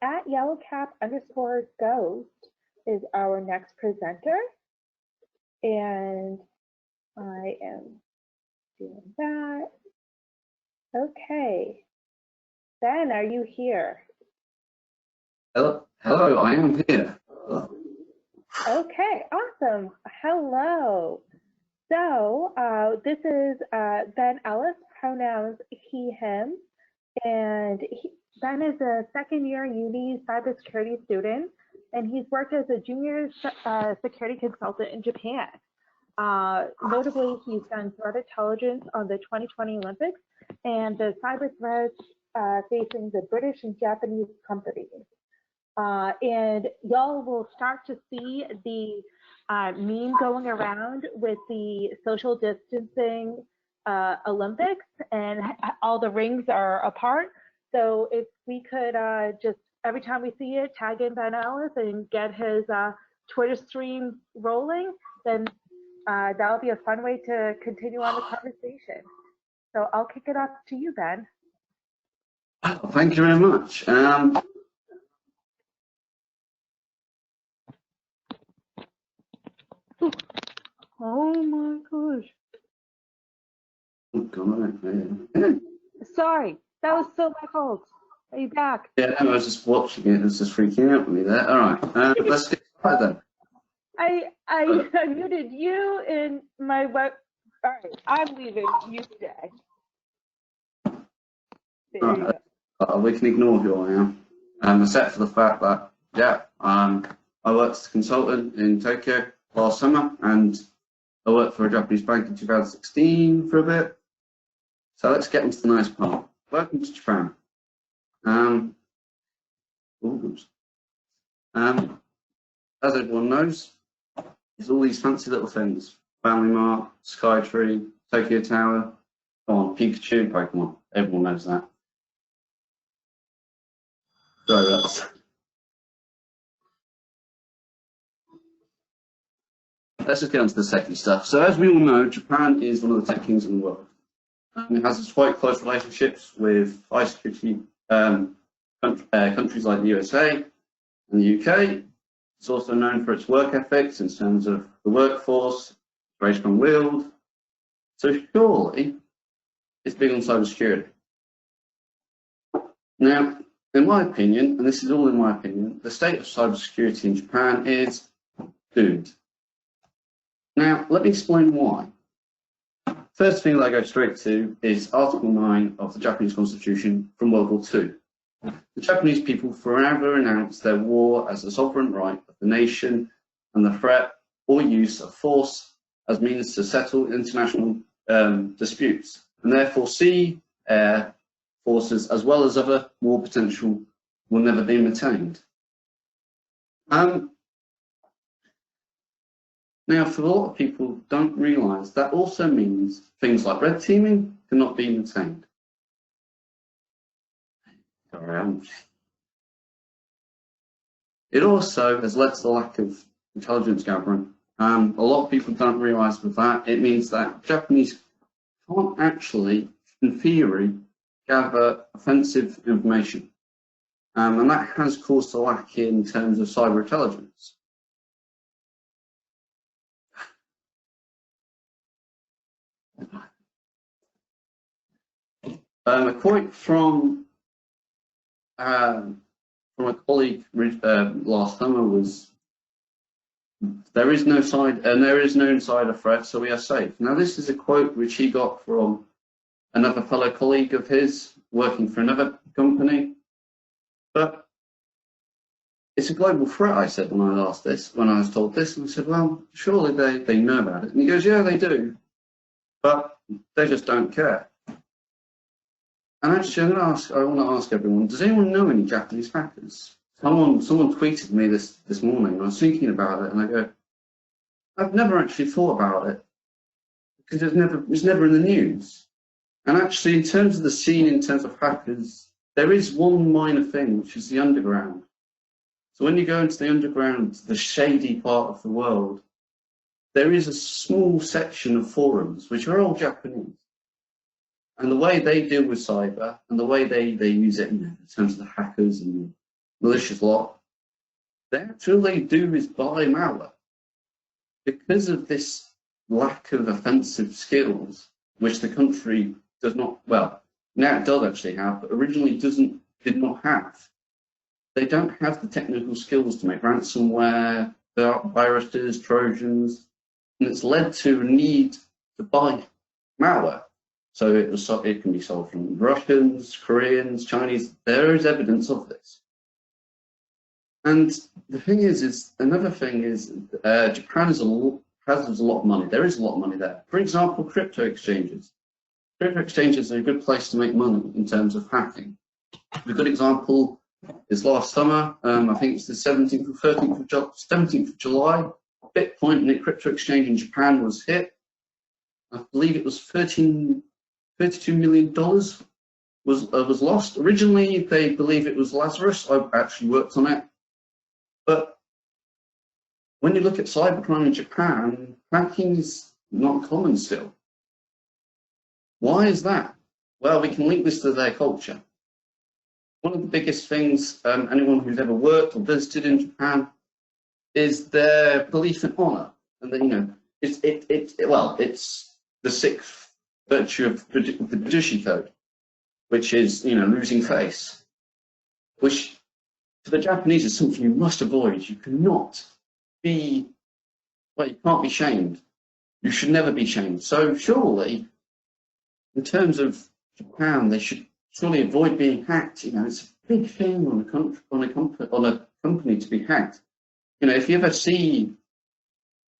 at yellowcap_ghost is our next presenter. And I am doing that. Okay. Ben, are you here? Hello, I am here. Okay, awesome. Hello. So this is Ben Ellis, pronouns he, him, and Ben is a second-year uni cybersecurity student, and he's worked as a junior security consultant in Japan. Notably, he's done threat intelligence on the 2020 Olympics and the cyber threats facing the British and Japanese companies. And y'all will start to see the meme going around with the social distancing Olympics, and all the rings are apart. So if we could just, every time we see it, tag in Ben Ellis and get his Twitter stream rolling, then that'll be a fun way to continue on the conversation. So I'll kick it off to you, Ben. Thank you very much. Oh my gosh. Oh, God, yeah. Sorry, that was so my fault. Are you back? Yeah, I was just watching it. It was just freaking out with me there. All right, let's get started then. I muted you in my web. All right, I'm leaving you today. There you go. We can ignore who I am, except for the fact that, yeah, I worked as a consultant in Tokyo last summer, and I worked for a Japanese bank in 2016 for a bit. So let's get into the nice part. Welcome to Japan. As everyone knows, there's all these fancy little things. Family Mart, Skytree, Tokyo Tower, come on, Pikachu and Pokemon. Everyone knows that. So let's just get on to the techie stuff. So as we all know, Japan is one of the tech kings in the world. It has quite close relationships with high security countries like the USA and the UK. It's also known for its work ethics in terms of the workforce, very strong-willed. So surely it's big on cybersecurity. Now, in my opinion, and this is all in my opinion, the state of cybersecurity in Japan is doomed. Now, let me explain why. First thing that I go straight to is Article 9 of the Japanese Constitution from World War II. The Japanese people forever announced their war as the sovereign right of the nation and the threat or use of force as means to settle international disputes, and therefore sea, air forces, as well as other war potential, will never be maintained. Now, for a lot of people don't realise that also means things like red teaming cannot be maintained. It also has led to the lack of intelligence gathering. A lot of people don't realise with that, it means that Japanese can't actually, in theory, gather offensive information. And that has caused a lack in terms of cyber intelligence. A quote from a colleague last summer was, "There is no insider threat, so we are safe." Now, this is a quote which he got from another fellow colleague of his working for another company. But it's a global threat, I said when I was told this, and I said, well, surely they know about it. And he goes, yeah, they do, but they just don't care. And actually, I want to ask everyone, does anyone know any Japanese hackers? Someone tweeted me this morning, and I was thinking about it, and I go, I've never actually thought about it, because it's never in the news. And actually, in terms of the scene, in terms of hackers, there is one minor thing, which is the underground. So when you go into the underground, the shady part of the world, there is a small section of forums, which are all Japanese. And the way they deal with cyber and the way they use it in terms of the hackers and malicious lot, all they do is buy malware. Because of this lack of offensive skills, which the country does not, well, now it does actually have, but originally did not have. They don't have the technical skills to make ransomware, viruses, Trojans, and it's led to a need to buy malware. So it can be sold from Russians, Koreans, Chinese. There is evidence of this. And the thing is another thing is Japan has a lot of money. There is a lot of money there. For example, crypto exchanges. Crypto exchanges are a good place to make money in terms of hacking. A good example is last summer. I think it's the 17th or 17th of July. Bitcoin and the crypto exchange in Japan was hit. I believe it was $32 million was lost. Originally, they believe it was Lazarus. I actually worked on it. But when you look at cybercrime in Japan, hacking is not common still. Why is that? Well, we can link this to their culture. One of the biggest things anyone who's ever worked or visited in Japan is their belief in honor. And then, it's the sixth virtue of the Sushi code, which is, losing face, which for the Japanese is something you must avoid. You cannot be, you can't be shamed. You should never be shamed. So surely, in terms of Japan, they should surely avoid being hacked. It's a big thing on a company to be hacked. If you ever see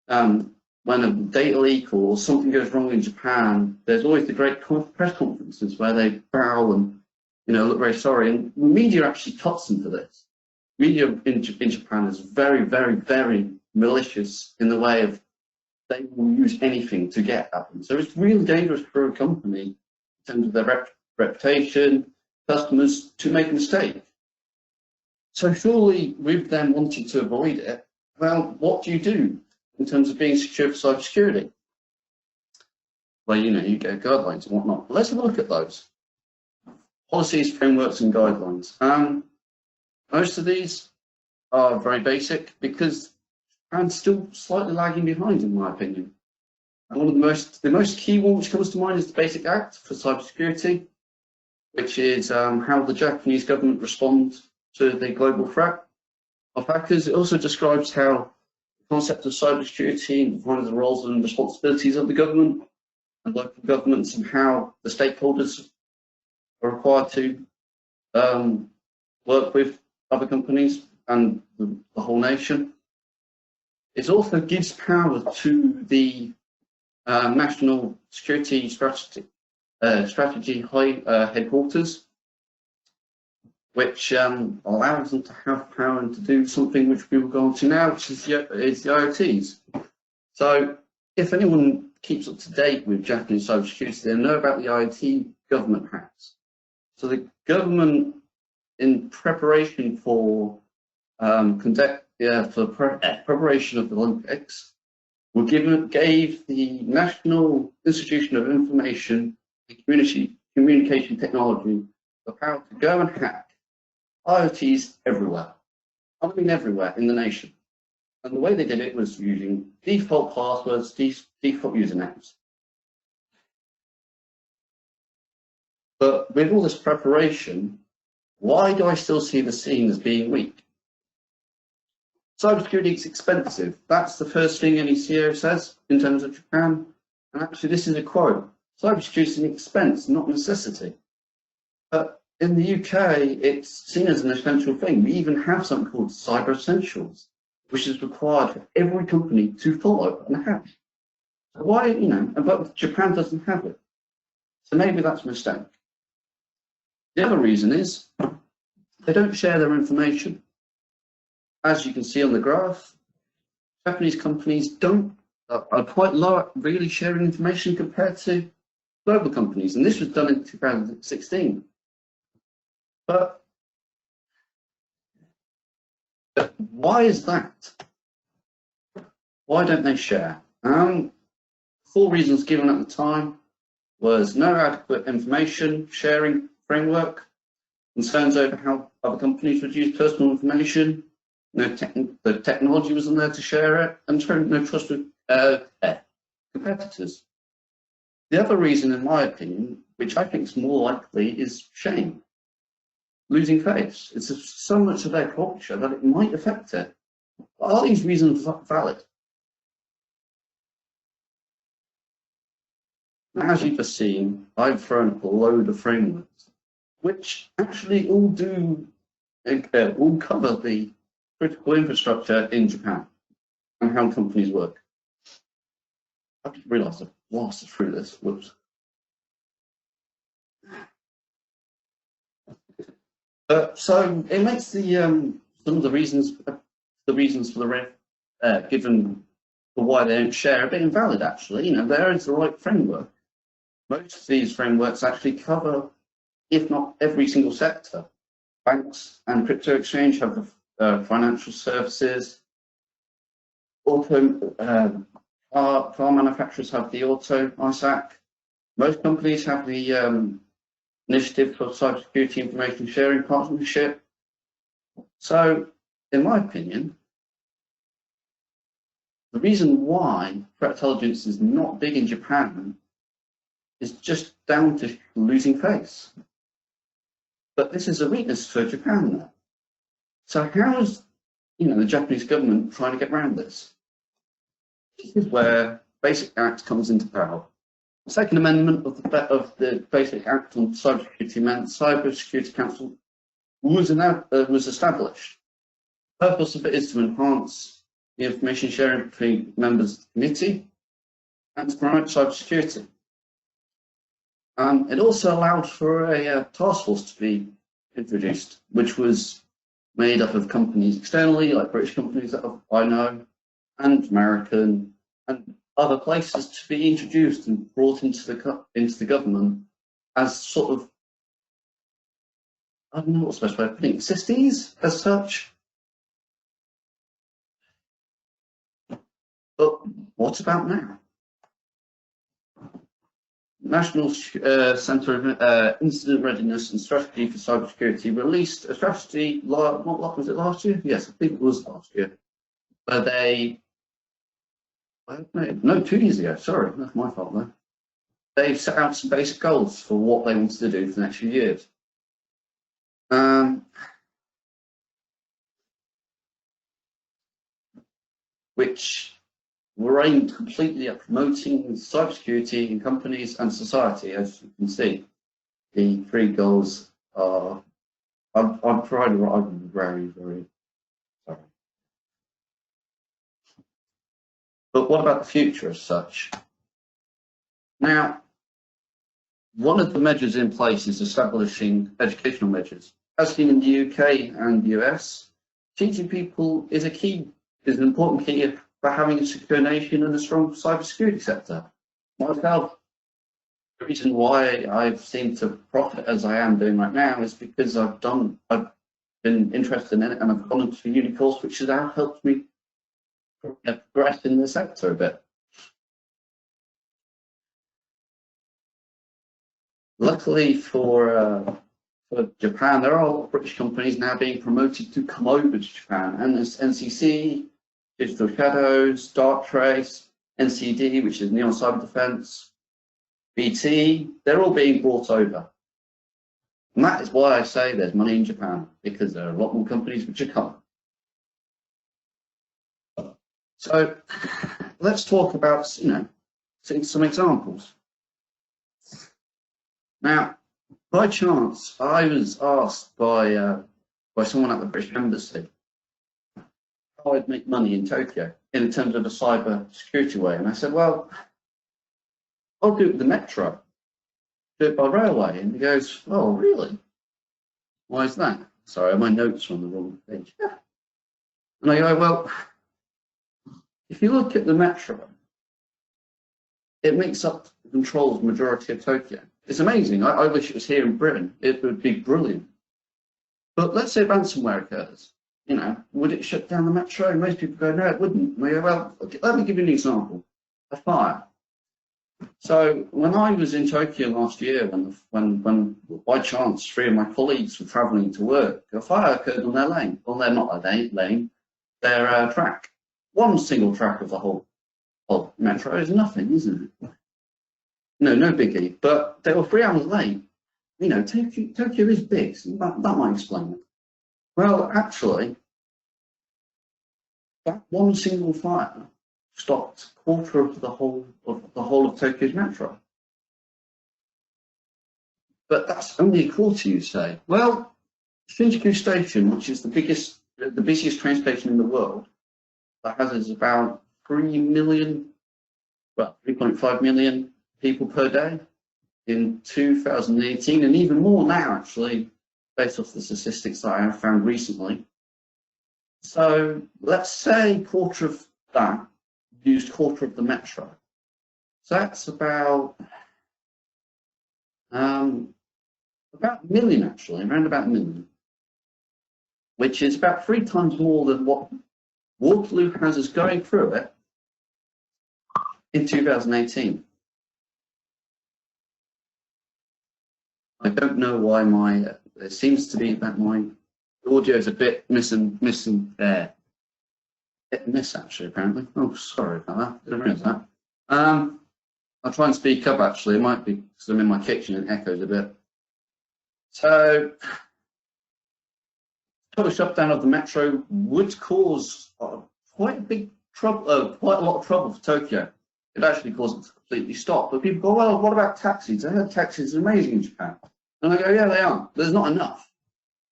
when a data leak or something goes wrong in Japan, there's always the great press conferences where they bow and look very sorry. And the media actually cuts into this. Media in Japan is very, very, very malicious in the way of they will use anything to get at them. So it's really dangerous for a company in terms of their reputation, customers, to make a mistake. So surely with them wanting to avoid it, well, what do you do in terms of being secure for cybersecurity? Well, you get guidelines and whatnot. Let's have a look at those. Policies, frameworks, and guidelines. Most of these are very basic because Japan's still slightly lagging behind, in my opinion. And one of the most key one which comes to mind is the Basic Act for cybersecurity, which is how the Japanese government responds to the global threat of hackers. It also describes how the concept of cybersecurity and defines the roles and responsibilities of the government and local governments and how the stakeholders are required to work with other companies and the whole nation. It also gives power to the National Security Strategy headquarters, which allows them to have power and to do something which we will go on to now, which is the IoTs. So if anyone keeps up to date with Japanese cybersecurity, they know about the IoT government hacks. So the government, in preparation for preparation of the Olympics, gave the National Institution of Information and Communication Technology the power to go and hack IoTs everywhere. I mean everywhere in the nation. And the way they did it was using default passwords, default usernames. But with all this preparation, why do I still see the scene as being weak? Cybersecurity is expensive. That's the first thing any CEO says in terms of Japan. And actually, this is a quote. Cybersecurity is an expense, not necessity. But in the UK, it's seen as an essential thing. We even have something called Cyber Essentials, which is required for every company to follow and have. So why, but Japan doesn't have it. So maybe that's a mistake. The other reason is they don't share their information. As you can see on the graph, Japanese companies are quite low at really sharing information compared to global companies. And this was done in 2016. But why is that? Why don't they share? 4 reasons given at the time was no adequate information sharing framework, concerns over how other companies would use personal information. The technology wasn't there to share it, and showing no trust with competitors. The other reason, in my opinion, which I think is more likely, is shame. Losing face. It's so much of their culture that it might affect it. Are these reasons valid? As you've just seen, I've thrown up a load of frameworks, which actually all cover the critical infrastructure in Japan and how companies work. I just realised I've blasted through this. Whoops. So it makes the some of the reasons for the given for why they don't share a bit invalid. Actually, there is the right framework. Most of these frameworks actually cover, if not every single sector. Banks and crypto exchange have the financial services. Car manufacturers have the auto ISAC. Most companies have the initiative for cybersecurity information sharing partnership. So, in my opinion, the reason why threat intelligence is not big in Japan is just down to losing face. But this is a weakness for Japan now. So how is the Japanese government trying to get around this? This is where Basic Act comes into power. The Second Amendment of the Basic Act on Cybersecurity meant Cybersecurity Council was established. The purpose of it is to enhance the information sharing between members of the committee and to promote cybersecurity. It also allowed for a task force to be introduced, which was made up of companies externally, like British companies that I know, and American, and other places, to be introduced and brought into the government as sort of, I don't know what's the best way of putting it, assistees as such. But what about now? National Centre of Incident Readiness and Strategy for Cybersecurity released a strategy, what was it, last year? Yes, I think it was last year, where they, no, 2 years ago, sorry, that's my fault there. They've set out some basic goals for what they wanted to do for the next few years. Which were aimed completely at promoting cybersecurity in companies and society. As you can see, the 3 goals are, I'm very, very sorry. But what about the future as such? Now, one of the measures in place is establishing educational measures. As seen in the UK and US, teaching people is an important key for having a secure nation and a strong cybersecurity sector. Myself, the reason why I've seemed to profit as I am doing right now is because I've been interested in it, and I've gone into a uni course, which has now helped me progress in the sector a bit. Luckily for Japan, there are British companies now being promoted to come over to Japan, and there's NCC, Digital Shadows, Darktrace, NCD, which is Neon Cyber Defense, BT, they're all being brought over. And that is why I say there's money in Japan, because there are a lot more companies which are coming. So let's talk about, some examples. Now, by chance, I was asked by someone at the British Embassy how I'd make money in Tokyo in terms of a cyber security way. And I said, well, I'll do it with the metro, do it by railway. And he goes, oh, really? Why is that? Sorry, my notes are on the wrong page. And I go, well, if you look at the metro, it makes up, controls the majority of Tokyo. It's amazing. I wish it was here in Britain. It would be brilliant. But let's say ransomware occurs. Would it shut down the metro? And most people go, no, it wouldn't. And they go, well, okay, let me give you an example. A fire. So when I was in Tokyo last year, when by chance 3 of my colleagues were travelling to work, a fire occurred on their lane. Well, they're not a lane, their track. One single track of the whole metro is nothing, isn't it? No biggie. But they were 3 hours late. You know, Tokyo is big, so that might explain it. Well, actually, that one single fire stopped a quarter of the whole of Tokyo's metro. But that's only a quarter, you say. Well, Shinjuku Station, which is the busiest train station in the world, that has about 3.5 million people per day in 2018, and even more now, actually, based off the statistics that I have found recently. So let's say quarter of that used quarter of the metro. So that's about a million, actually, around about a million, which is about 3 times more than what Waterloo has us going through it in 2018. I don't know why it seems to be that my audio is a bit missing there. Miss actually, apparently. Oh, sorry about that. Didn't realise that. I'll try and speak up actually. It might be because I'm in my kitchen and it echoes a bit. So, total shutdown of the metro would cause quite a lot of trouble for Tokyo. It actually caused it to completely stop. But people go, well, what about taxis? I heard taxis are amazing in Japan. And I go, yeah, they are. There's not enough.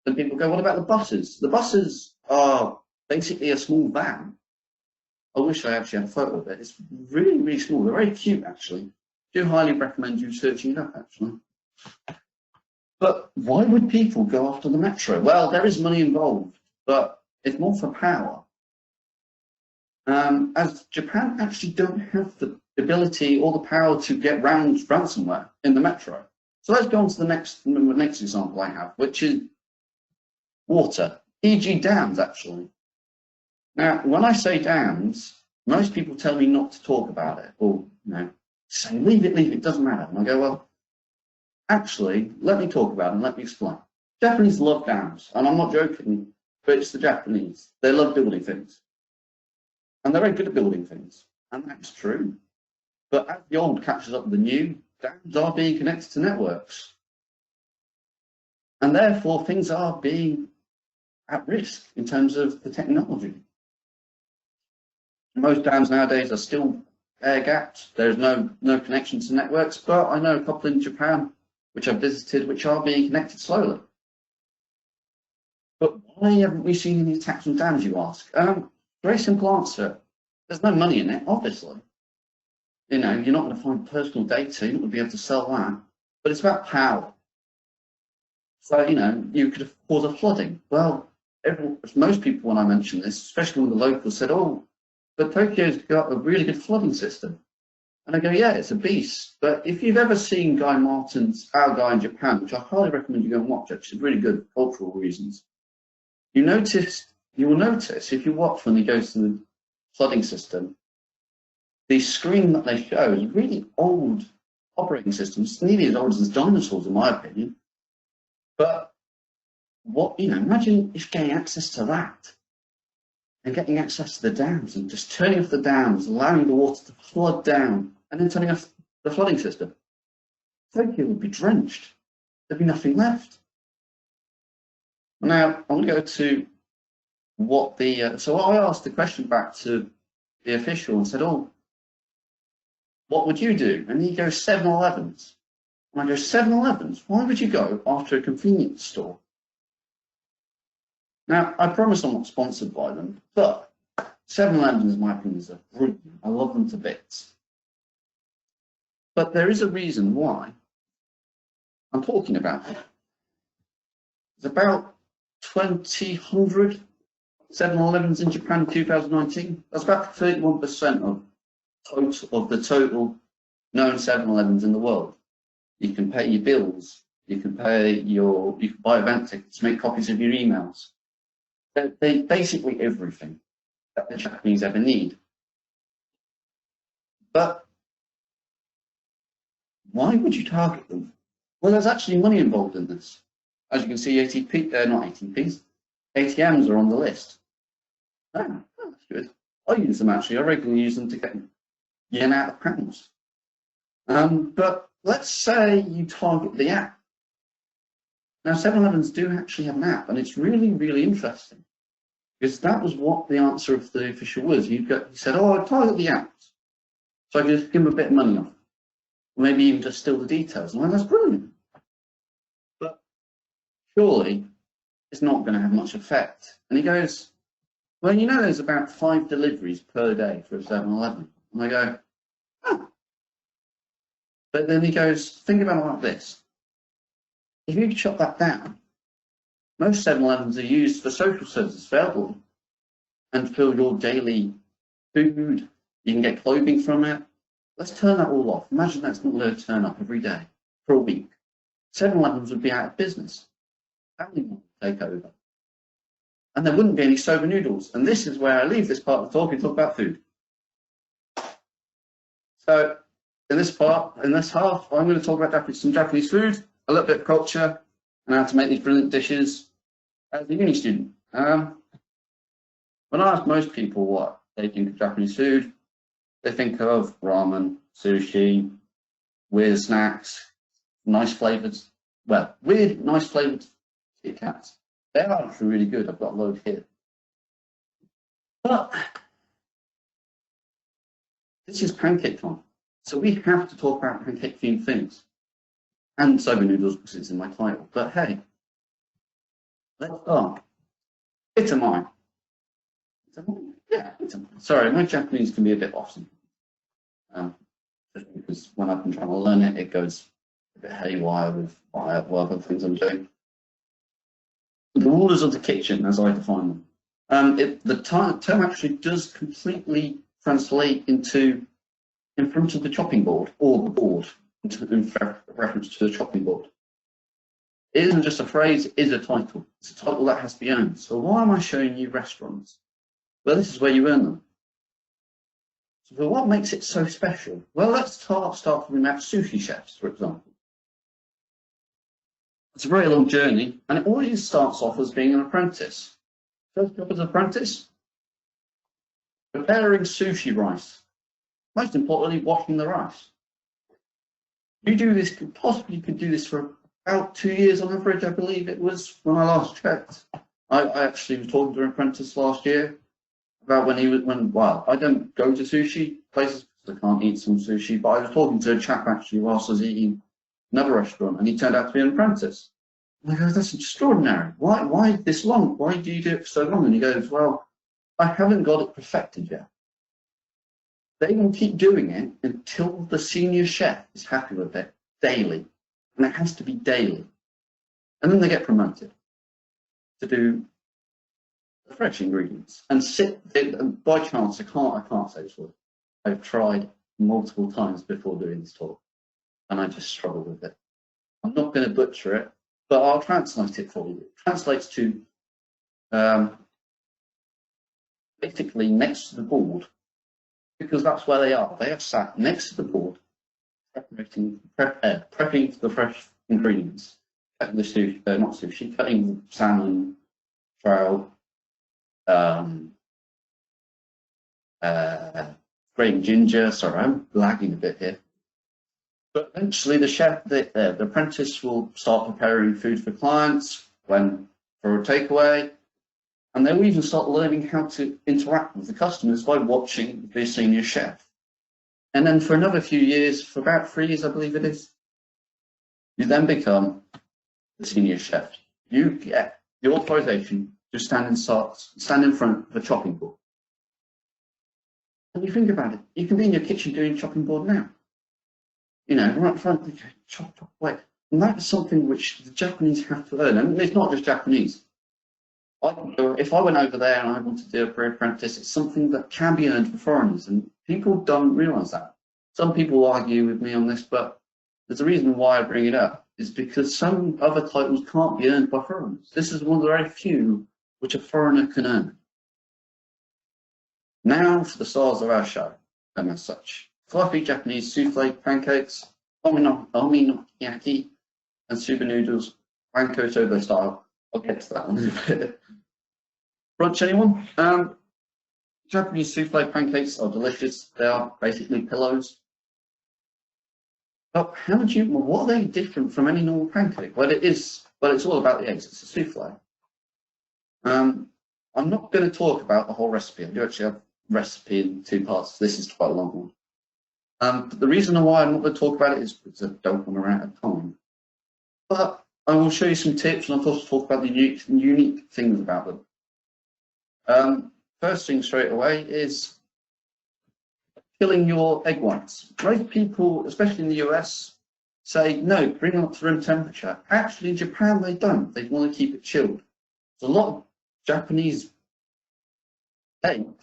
Then people go, what about the buses? The buses are basically a small van. I wish I actually had a photo of it. It's really, really small. They're very cute, actually. Do highly recommend you searching it up, actually. But why would people go after the metro? Well, there is money involved, but it's more for power. As Japan actually don't have the ability or the power to get round somewhere in the metro. So let's go on to the next example I have, which is water, e.g. dams, actually. Now, when I say dams, most people tell me not to talk about it, or say leave it, doesn't matter. And I go, well, actually, let me talk about it and let me explain. Japanese love dams, and I'm not joking, but it's the Japanese. They love building things. And they're very good at building things, and that's true. But as the old catches up with the new, dams are being connected to networks. And therefore, things are being at risk in terms of the technology. Most dams nowadays are still air-gapped. There's no connection to networks, but I know a couple in Japan, which I've visited, which are being connected slowly. But why haven't we seen any attacks on dams, you ask? Very simple answer. There's no money in it, obviously. You're not going to find personal data, you're not going to be able to sell that. But it's about power. So, you could have caused a flooding. Well, most people, when I mention this, especially when the locals said, oh, but Tokyo's got a really good flooding system. And I go, yeah, it's a beast. But if you've ever seen Guy Martin's Our Guy in Japan, which I highly recommend you go and watch, actually, it's really good for cultural reasons, you will notice if you watch when he goes to the flooding system, the screen that they show is really old operating systems, nearly as old as dinosaurs, in my opinion. But imagine if getting access to that and getting access to the dams and just turning off the dams, allowing the water to flood down, and then turning off the flooding system. Tokyo would be drenched. There'd be nothing left. Now, I'm going to go to what so I asked the question back to the official and said, oh, what would you do? And he goes, 7-Elevens. And I go, 7-Elevens? Why would you go after a convenience store? Now, I promise I'm not sponsored by them, but 7-Elevens, in my opinion, are brilliant. I love them to bits. But there is a reason why I'm talking about it. There's about 2,000 7-Elevens in Japan in 2019. That's about 31% of the total known 7-Elevens in the world. You can pay your bills. You can buy event tickets, make copies of your emails. They basically everything that the Japanese ever need. But Why would you target them? Well, there's actually money involved in this. As you can see, not ATPs, ATMs are on the list. Oh, that's good. I use them actually. I regularly use them to get yen out of pounds. But let's say you target the app. Now, 7-Elevens do actually have an app, and it's really, really interesting. Because that was what the answer of the official was. He said, oh, I target the apps. So I could just give him a bit of money off. Or maybe even just steal the details. And that's brilliant. But surely it's not going to have much effect. And he goes, well, you know, there's about 5 deliveries per day for a 7-Eleven. And I go, oh. But then he goes, think about it like this. If you chop that down, most 7-Elevens are used for social services for elderly and for your daily food. You can get clothing from it. Let's turn that all off. Imagine that's not going to turn up every day for a week. 7-Elevens would be out of business. Family would take over. And there wouldn't be any Soba noodles. And this is where I leave this part of the talk and talk about food. So in this part, in this half, I'm going to talk about some Japanese food, a little bit of culture, and how to make these brilliant dishes as a uni student. When I ask most people what they think of Japanese food, they think of ramen, sushi, weird snacks, nice flavors. Well, weird, nice flavored Kit Kats. They are actually really good. I've got a load here. But this is PancakesCon, so we have to talk about pancake-themed things. And Soba noodles because it's in my title. But hey, let's start. Itamae. Yeah, sorry, my Japanese can be a bit off. Just because when I've been trying to learn it, it goes a bit haywire with other things I'm doing. The rulers of the kitchen, as I define them. The term actually does completely translate into in front of the chopping board, or the board, in reference to the chopping board. It isn't just a phrase, it is a title. It's a title that has to be earned. So why am I showing you restaurants? Well, this is where you earn them. So what makes it so special? Well, let's start talking about sushi chefs, for example. It's a very long journey, and it always starts off as being an apprentice. First job as an apprentice, preparing sushi rice. Most importantly, washing the rice. You do this, possibly you could do this for about 2 years on average, I believe it was, when I last checked. I actually was talking to an apprentice last year about well, I don't go to sushi places because I can't eat some sushi, but I was talking to a chap actually whilst I was eating another restaurant, and he turned out to be an apprentice. And I go, that's extraordinary. Why this long? Why do you do it for so long? And he goes, well, I haven't got it perfected yet. They will keep doing it until the senior chef is happy with it daily. And it has to be daily. And then they get promoted to do the fresh ingredients. And by chance, I can't say this word. I've tried multiple times before doing this talk, and I just struggle with it. I'm not going to butcher it, but I'll translate it for you. It translates to basically next to the board, because that's where they are. They are sat next to the board, prepping the fresh ingredients, cutting the sushi, not sushi, cutting salmon, trout, grating ginger. Sorry, I'm lagging a bit here. But eventually, the chef, the apprentice, will start preparing food for clients for a takeaway, and they'll even start learning how to interact with the customers by watching the senior chef. And then for another few years, for about 3 years, I believe it is, you then become the senior chef. You get the authorization to stand in front of a chopping board. And you think about it, you can be in your kitchen doing chopping board now. You know, right in front, you chop away. And that is something which the Japanese have to learn. And it's not just Japanese. If I went over there and I wanted to do a pre-apprentice, it's something that can be earned for foreigners, and people don't realise that. Some people argue with me on this, but there's a reason why I bring it up, is because some other titles can't be earned by foreigners. This is one of the very few which a foreigner can earn. Now for the stars of our show, and as such. Fluffy Japanese souffle pancakes. ominokiyaki, and super noodles, panko soba style. I'll get to that one in a bit. Brunch, anyone? Japanese souffle pancakes are delicious. They are basically pillows. But what are they different from any normal pancake? Well, it's all about the eggs. It's a souffle. I'm not going to talk about the whole recipe. I do actually have a recipe in 2 parts. This is quite a long one. But the reason why I'm not going to talk about it is because I don't want to run out of time. But I will show you some tips, and I'll also talk about the unique things about them. First thing straight away is killing your egg whites. Most people, especially in the US, say, no, bring them up to room temperature. Actually, in Japan, they don't. They want to keep it chilled. So a lot of Japanese eggs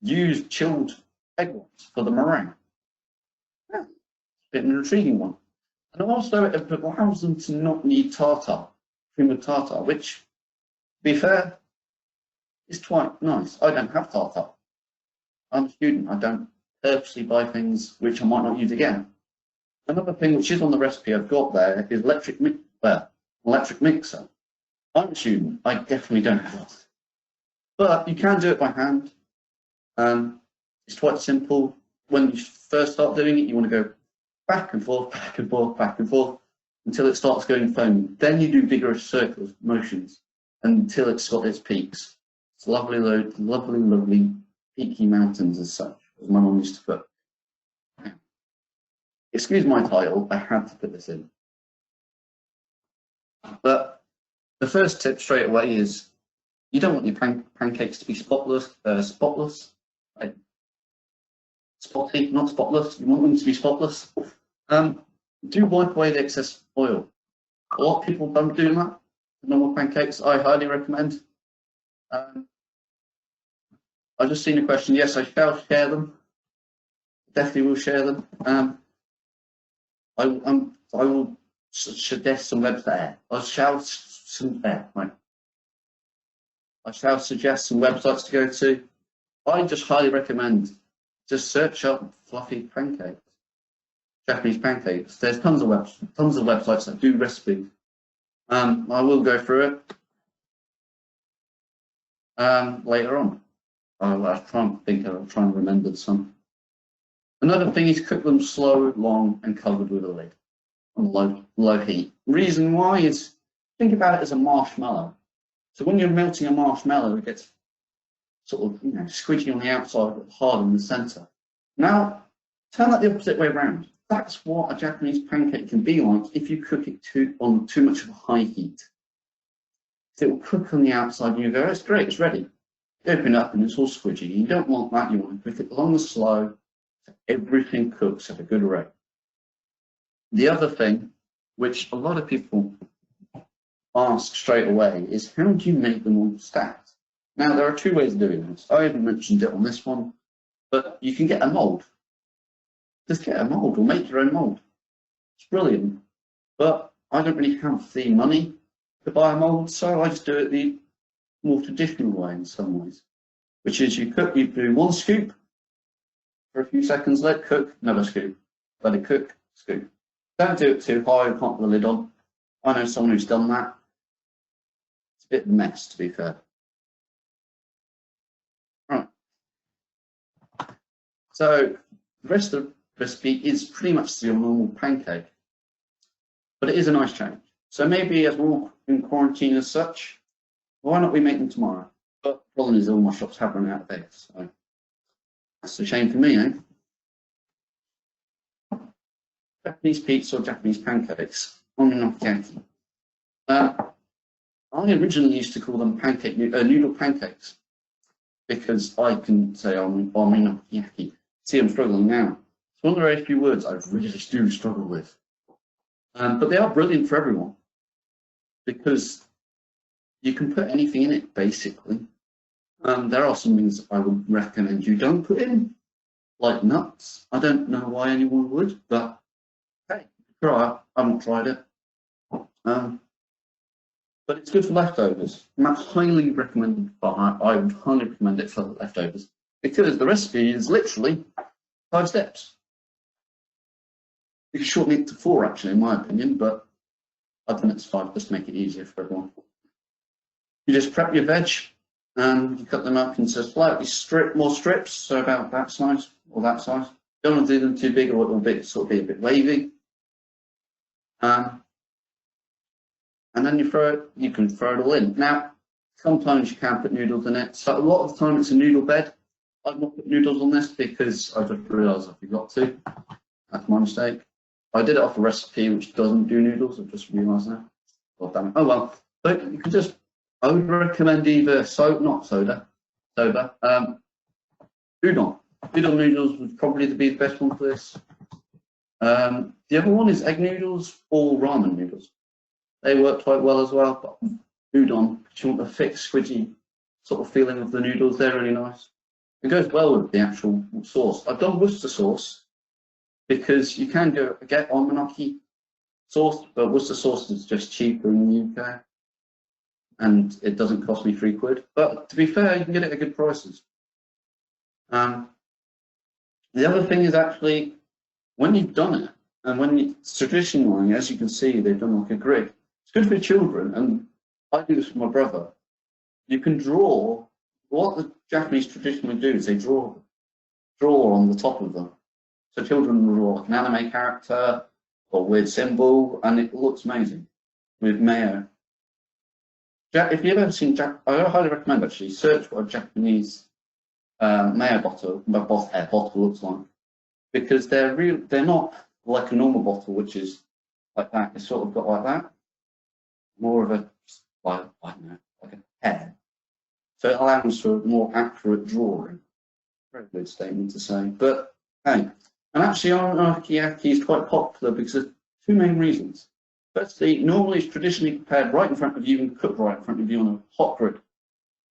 use chilled egg whites for the meringue. Yeah, a bit of an intriguing one. And also, it allows them to not need tartar, cream of tartar, which, to be fair, is quite nice. I don't have tartar. I'm a student. I don't purposely buy things which I might not use again. Another thing which is on the recipe I've got there is electric mixer. I'm a student. I definitely don't have one. But you can do it by hand. It's quite simple. When you first start doing it, you want to go back and forth, back and forth, back and forth until it starts going foamy. Then you do vigorous circles, motions, until it's got its peaks. It's lovely, lovely peaky mountains as such, as my mum used to put. Excuse my title, I had to put this in. But the first tip straight away is you don't want your pancakes to be spotless. Right? Spotty, not spotless. You want them to be spotless. Do wipe away the excess oil. A lot of people don't do that. Normal pancakes, I highly recommend. I've just seen a question. Yes, I shall share them. Definitely will share them. I will suggest some websites. I shall suggest some websites to go to. I just highly recommend just search up fluffy pancakes, Japanese pancakes. There's tons of websites that do recipes. I will go through it later on. I'll try and remember some. Another thing is cook them slow, long, and covered with a lid on low heat. Reason why is think about it as a marshmallow. So when you're melting a marshmallow, it gets sort of squidgy on the outside, but hard in the centre. Now turn that the opposite way around. That's what a Japanese pancake can be like if you cook it on too much of a high heat. So it will cook on the outside, and you go, "It's great, it's ready." Open up and it's all squidgy. You don't want that. You want to cook it long and slow, so everything cooks at a good rate. The other thing, which a lot of people ask straight away, is how do you make them all stacked? Now, there are 2 ways of doing this. I haven't mentioned it on this one, but you can get a mould. Just get a mould or make your own mould. It's brilliant. But I don't really have the money to buy a mould, so I just do it the more traditional way in some ways, which is you do 1 scoop for a few seconds, let it cook, another scoop, let it cook, scoop. Don't do it too high, you can't put the lid on. I know someone who's done that. It's a bit of a mess, to be fair. Right. So the rest of the recipe is pretty much your normal pancake, but it is a nice change. So maybe as we're in quarantine as such, why not we make them tomorrow? But the problem is all my shops have run out of eggs, so that's a shame for me, eh? Japanese pizza or Japanese pancakes. Ominokiyaki. I originally used to call them noodle pancakes because I can say ominokiyaki. See, I'm struggling now. It's one of the very few words I really do struggle with. But they are brilliant for everyone because you can put anything in it, basically. There are some things I would recommend you don't put in, like nuts. I don't know why anyone would, but hey, try it. I haven't tried it. But it's good for leftovers. And that's highly recommended, but I would highly recommend it for leftovers because the recipe is literally 5 steps. You can shorten it to 4, actually, in my opinion, but I've done it to 5 just to make it easier for everyone. You just prep your veg, and you cut them up into slightly more strips, so about that size or that size. Don't want to do them too big, or it will sort of be a bit wavy. And then you can throw it all in. Now, sometimes you can put noodles in it. So a lot of the time it's a noodle bed. I've not put noodles on this because I just realised I forgot to. That's my mistake. I did it off a recipe which doesn't do noodles. I've just realised that. Oh, damn it. Oh well. But you can just, I would recommend either Soba. Udon. Udon noodles would probably be the best one for this. The other one is egg noodles or ramen noodles. They work quite well as well, but udon, if you want the thick, squidgy sort of feeling of the noodles, they're really nice. It goes well with the actual sauce. I've done Worcester sauce because you can get almanaki sauce, but Worcester sauce is just cheaper in the UK and it doesn't cost me £3. But to be fair, you can get it at good prices. The other thing is actually when you've done it, and when it's traditionally, as you can see, they've done like a grid. It's good for children, and I do this for my brother. You can draw. What the Japanese traditionally do is they draw on the top of them. So children will draw like an anime character or weird symbol, and it looks amazing with mayo. If you've ever seen, I highly recommend actually search what a Japanese mayo bottle looks like, because they're not like a normal bottle, which is like that. It's sort of got like that, more of a like I don't know, like a hair. So it allows for more accurate drawing. Very good statement to say, but hey, and actually okonomiyaki is quite popular because of 2 main reasons. Firstly, normally it's traditionally prepared right in front of you and cooked right in front of you on a hot grid,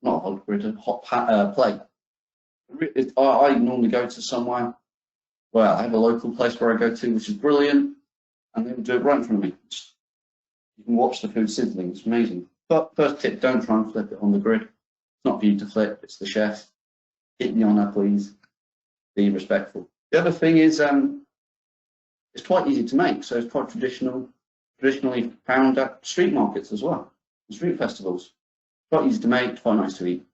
not a hot grid, a hot plate. I normally go to somewhere. Well, I have a local place where I go to, which is brilliant, and they will do it right in front of me. You can watch the food sizzling, it's amazing. But first tip, don't try and flip it on the grid. It's not for you to flip, it's the chef. Hit me on that, please. Be respectful. The other thing is, it's quite easy to make, so it's quite traditionally found at street markets as well, street festivals. Quite easy to make, quite nice to eat.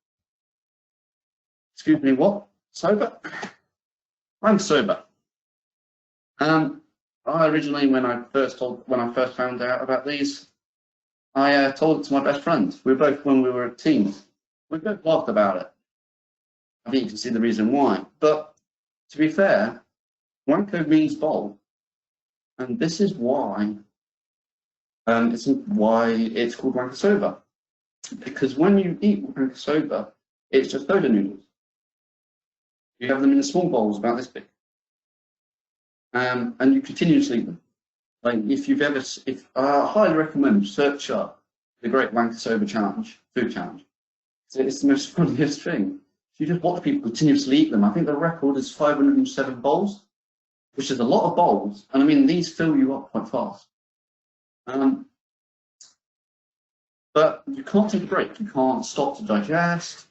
Excuse me, what? Soba? I'm Soba. I originally, when I first found out about these, I told it to my best friend. When we were teens, we both laughed about it. I think you can see the reason why. But to be fair, wanko means bowl, and this is why. It's called wanko soba, because when you eat wanko soba, it's just soda noodles. You have them in small bowls about this big. And you continuously eat them. Like I highly recommend search up the Great Wanko Soba Challenge, food challenge. It's the most funniest thing. You just watch people continuously eat them. I think the record is 507 bowls, which is a lot of bowls. And I mean, these fill you up quite fast. But you can't take a break. You can't stop to digest.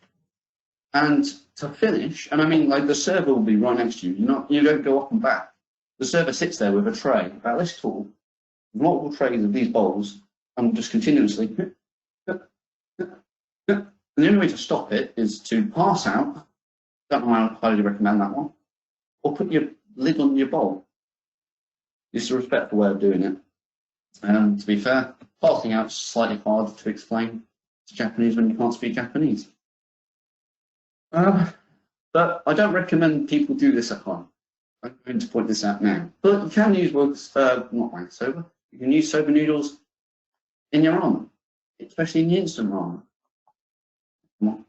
And to finish, and I mean, like the server will be right next to you. You don't go up and back. The server sits there with a tray about this tall, with multiple trays of these bowls, and just continuously. And the only way to stop it is to pass out. Don't know, I highly recommend that one. Or put your lid on your bowl. It's a respectful way of doing it. And to be fair, passing out is slightly hard to explain to Japanese when you can't speak Japanese. But I don't recommend people do this at home. I'm going to point this out now. But you can use not wanko soba. You can use soba noodles in your ramen, especially in the instant ramen. Come on.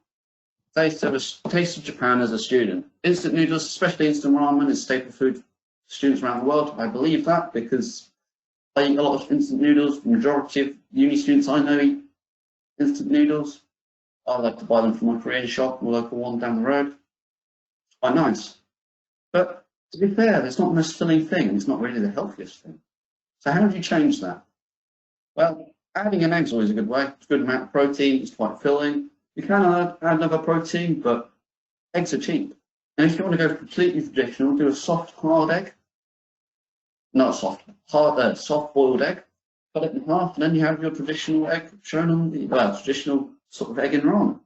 Taste of Japan as a student. Instant noodles, especially instant ramen, is staple food for students around the world. I believe that because I eat a lot of instant noodles. The majority of uni students I know eat instant noodles. I like to buy them from my Korean shop, the local one down the road. It's quite nice. But to be fair, it's not the most filling thing. It's not really the healthiest thing. So how do you change that? Well, adding an egg is always a good way. It's a good amount of protein. It's quite filling. You can add another protein, but eggs are cheap. And if you want to go completely traditional, do a soft, hard egg. not soft, hard, soft boiled egg. Cut it in half, and then you have your traditional egg shown on the traditional sort of egg and ramen.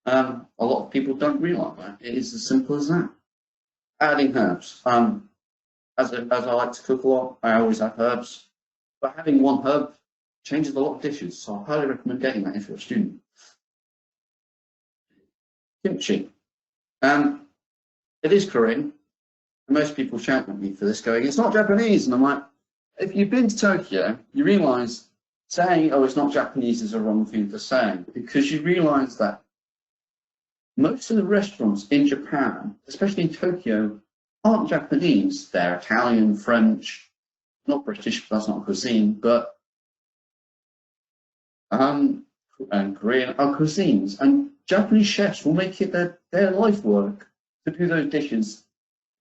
A lot of people don't realise that. It is as simple as that. Adding herbs. As I like to cook a lot, I always have herbs. But having one herb changes a lot of dishes, so I highly recommend getting that if you're a student. Kimchi. It is Korean. Most people shout at me for this, going, "It's not Japanese." And I'm like, if you've been to Tokyo, you realise saying, "Oh, it's not Japanese" is a wrong thing to say, because you realise that most of the restaurants in Japan, especially in Tokyo, aren't Japanese. They're Italian, French, not British, because that's not cuisine, but and Korean are cuisines. And Japanese chefs will make it their life work to do those dishes,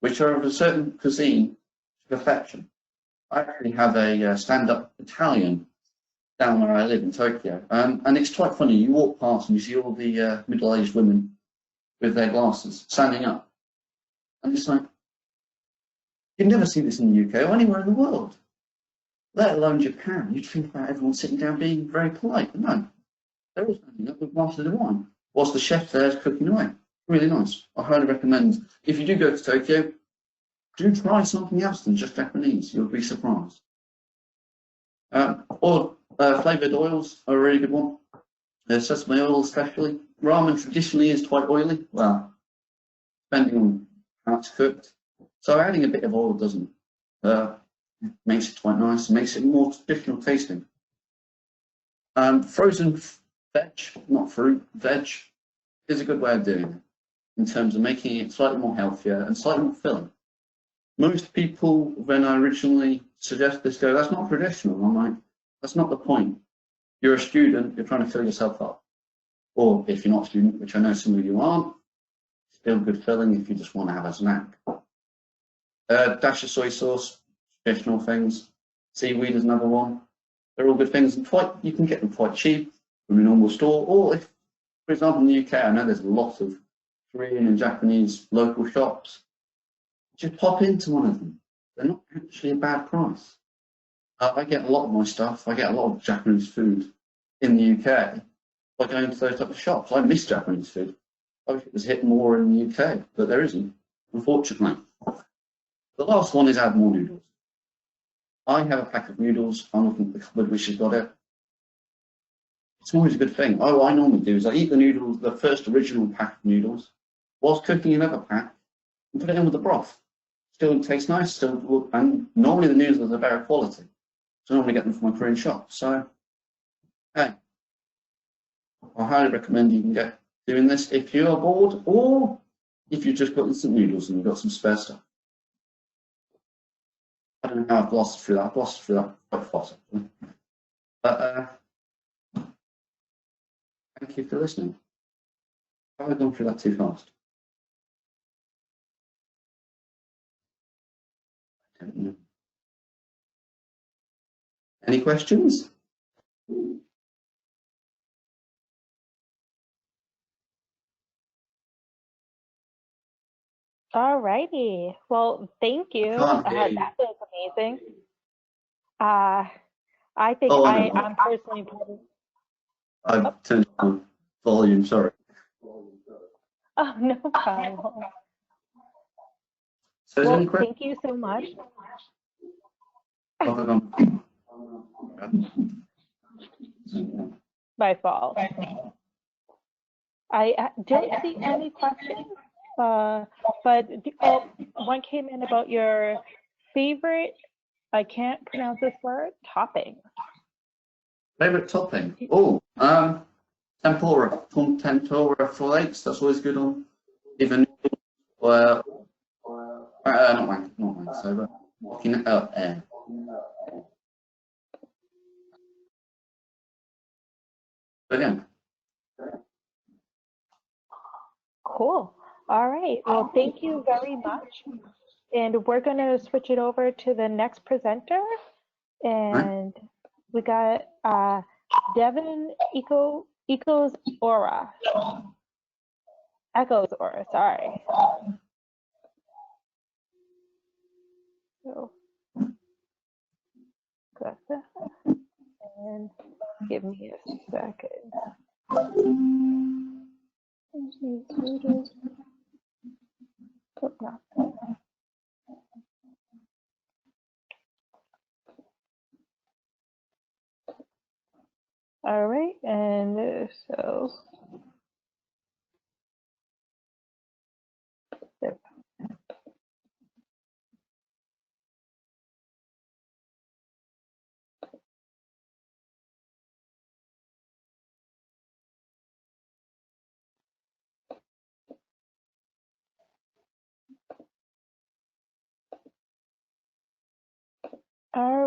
which are of a certain cuisine to perfection. I actually have a stand-up Italian down where I live in Tokyo, and it's quite funny. You walk past and you see all the middle-aged women with their glasses standing up, and it's like, you'd never see this in the UK or anywhere in the world, let alone Japan. You'd think about everyone sitting down being very polite, but no, they're all standing up with glasses of wine whilst the chef there is cooking away. Really nice. I highly recommend, if you do go to Tokyo, do try something else than just Japanese. You'll be surprised. Flavoured oils are a really good one. Sesame oil especially. Ramen traditionally is quite oily. Well, depending on how it's cooked. So adding a bit of oil doesn't makes it quite nice. Makes it more traditional tasting. Frozen veg, not fruit, veg, is a good way of doing it in terms of making it slightly more healthier and slightly more filling. Most people, when I originally suggest this, go, "That's not traditional." I'm like, that's not the point. You're a student, you're trying to fill yourself up. Or if you're not a student, which I know some of you aren't, still good filling if you just want to have a snack. Dash of soy sauce, traditional things. Seaweed is another one. They're all good things, and you can get them quite cheap from a normal store. Or if, for example, in the UK, I know there's a lot of Korean and Japanese local shops. Just pop into one of them. They're not actually a bad price. I get a lot of my stuff. I get a lot of Japanese food in the UK by going to those type of shops. I miss Japanese food. I wish it was hit more in the UK, but there isn't, unfortunately. The last one is add more noodles. I have a pack of noodles. I'm looking at the cupboard which has got it. It's always a good thing. What I normally do is I eat the noodles, the first original pack of noodles, whilst cooking another pack, and put it in with the broth. Still tastes nice, and normally the noodles are better quality. So I normally get them from my Korean shop. So, hey, I highly recommend you can get doing this if you are bored, or if you've just got instant noodles and you've got some spare stuff. I don't know how I've glossed through that. I've glossed through that quite fast, actually. But thank you for listening. Have I gone through that too fast? I don't know. Any questions? All righty. Well, thank you. That was amazing. I think I'm personally probably. I've turned on volume, sorry. Oh, no problem. So is there any thank you so much. My fault. I don't see any questions, but one came in about your favorite, I can't pronounce this word, topping. Favorite topping? Oh, tempura. Tempura flakes, that's always good on. Even not mine, Soba. Walking out air. Again. Cool. All right. Well, thank you very much. And we're going to switch it over to the next presenter. And we got Devin Echoes Aura, sorry. So Gotcha. And give me a second. Oh, no. All right, and so there. All